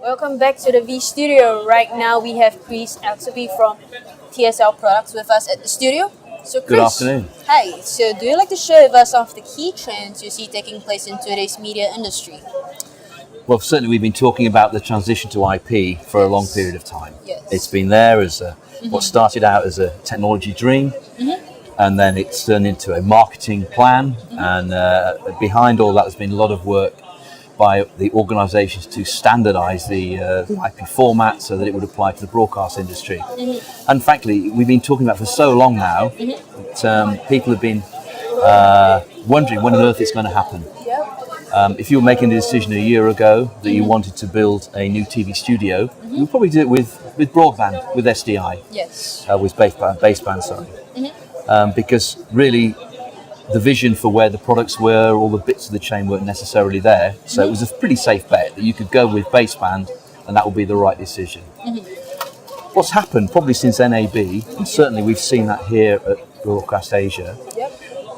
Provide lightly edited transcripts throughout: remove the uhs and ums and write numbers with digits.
Welcome back to the vStudio. Right now we have Chris Exelby from TSL Products with us at the studio. So Chris, good afternoon. Hi, so do you like to share with us some of the key trends you see taking place in today's media industry? Well, certainly we've been talking about the transition to IP for a long period of time. Yes. It's been there as what started out as a technology dream, and then it's turned into a marketing plan, and behind all that there's been a lot of work by the organisations to standardise the IP format so that it would apply to the broadcast industry. And frankly, we've been talking about for so long now that people have been wondering when on earth it's going to happen. If you were making a decision a year ago that you wanted to build a new TV studio, you would probably do it with broadband, with SDI, with baseband, sorry. Because really, the vision for where the products were, all the bits of the chain weren't necessarily there. So it was a pretty safe bet that you could go with baseband and that would be the right decision. What's happened probably since NAB, and certainly we've seen that here at Broadcast Asia,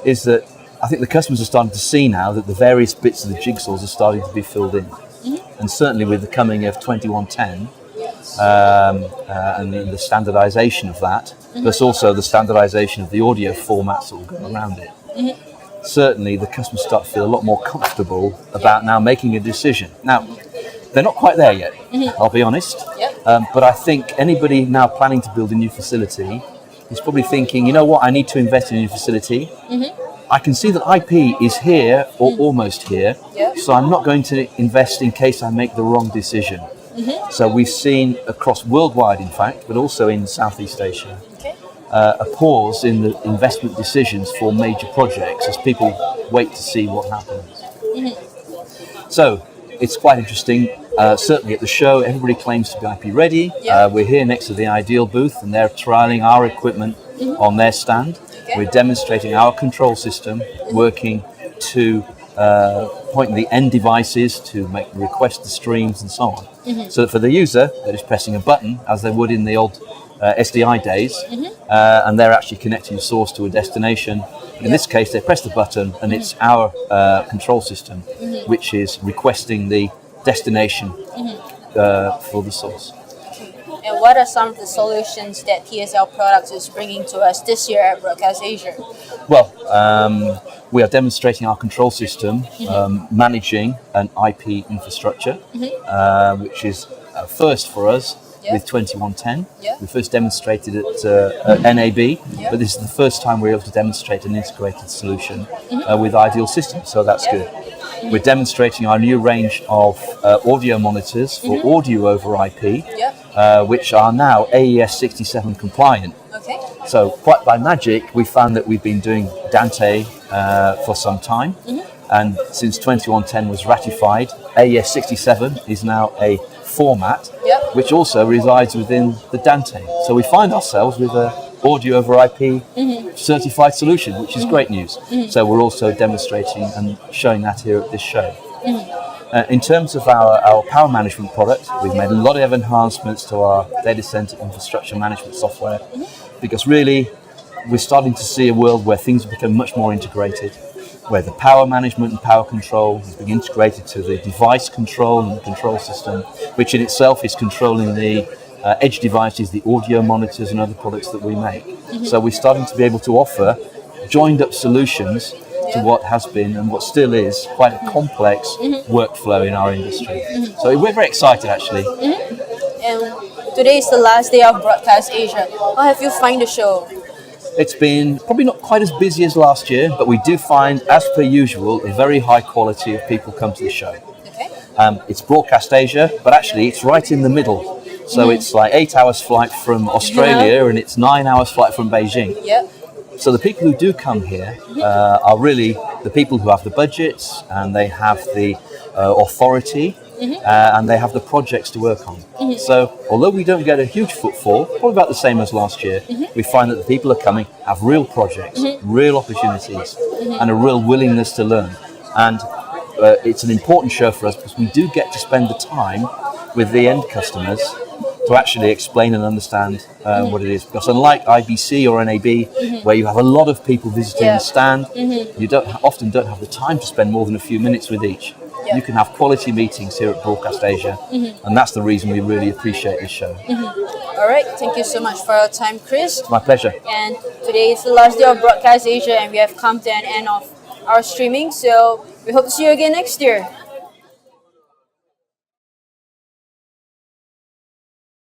is that I think the customers are starting to see now that the various bits of the jigsaws are starting to be filled in. And certainly with the coming of 2110 and the standardisation of that, plus also the standardisation of the audio formats that will go around it. Certainly the customers start to feel a lot more comfortable about now making a decision. Now, they're not quite there yet, I'll be honest, but I think anybody now planning to build a new facility is probably thinking, you know what, I need to invest in a new facility. I can see that IP is here or almost here, so I'm not going to invest in case I make the wrong decision. So we've seen across worldwide, in fact, but also in Southeast Asia, a pause in the investment decisions for major projects as people wait to see what happens. So it's quite interesting. Certainly at the show, everybody claims to be IP ready. We're here next to the Ideal booth and they're trialling our equipment on their stand. We're demonstrating our control system, working to point the end devices to make request the streams and so on. So that for the user, they're just pressing a button as they would in the old SDI days, and they're actually connecting the source to a destination. In this case, they press the button and it's our control system which is requesting the destination for the source. And what are some of the solutions that TSL Products is bringing to us this year at Broadcast Asia? Well, we are demonstrating our control system, managing an IP infrastructure, which is a first for us with 2110. We first demonstrated it at NAB, but this is the first time we're able to demonstrate an integrated solution with Ideal Systems, so that's good. We're demonstrating our new range of audio monitors for audio over IP, which are now AES 67 compliant. So quite by magic, we found that we've been doing Dante for some time, and since 2110 was ratified, AES 67 is now a format which also resides within the Dante. So we find ourselves with a audio over IP certified solution, which is great news. So we're also demonstrating and showing that here at this show. In terms of our power management product, we've made a lot of enhancements to our data center infrastructure management software, because really we're starting to see a world where things have become much more integrated, where the power management and power control is being integrated to the device control and the control system, which in itself is controlling the edge devices, the audio monitors and other products that we make. So we're starting to be able to offer joined up solutions to what has been and what still is quite a complex workflow in our industry. So we're very excited actually. And today is the last day of Broadcast Asia. How have you found the show? It's been probably not quite as busy as last year, but we do find, as per usual, a very high quality of people come to the show. It's Broadcast Asia, but actually it's right in the middle. So it's like 8 hours flight from Australia and it's 9 hours flight from Beijing. So the people who do come here are really the people who have the budgets and they have the authority and they have the projects to work on. So although we don't get a huge footfall, probably about the same as last year, we find that the people who are coming have real projects, real opportunities and a real willingness to learn. And it's an important show for us because we do get to spend the time with the end customers to actually explain and understand what it is. Because unlike IBC or NAB, where you have a lot of people visiting the stand, you often don't have the time to spend more than a few minutes with each. You can have quality meetings here at Broadcast Asia, and that's the reason we really appreciate this show. All right, thank you so much for your time, Chris. My pleasure. And today is the last day of Broadcast Asia, and we have come to an end of our streaming. So we hope to see you again next year.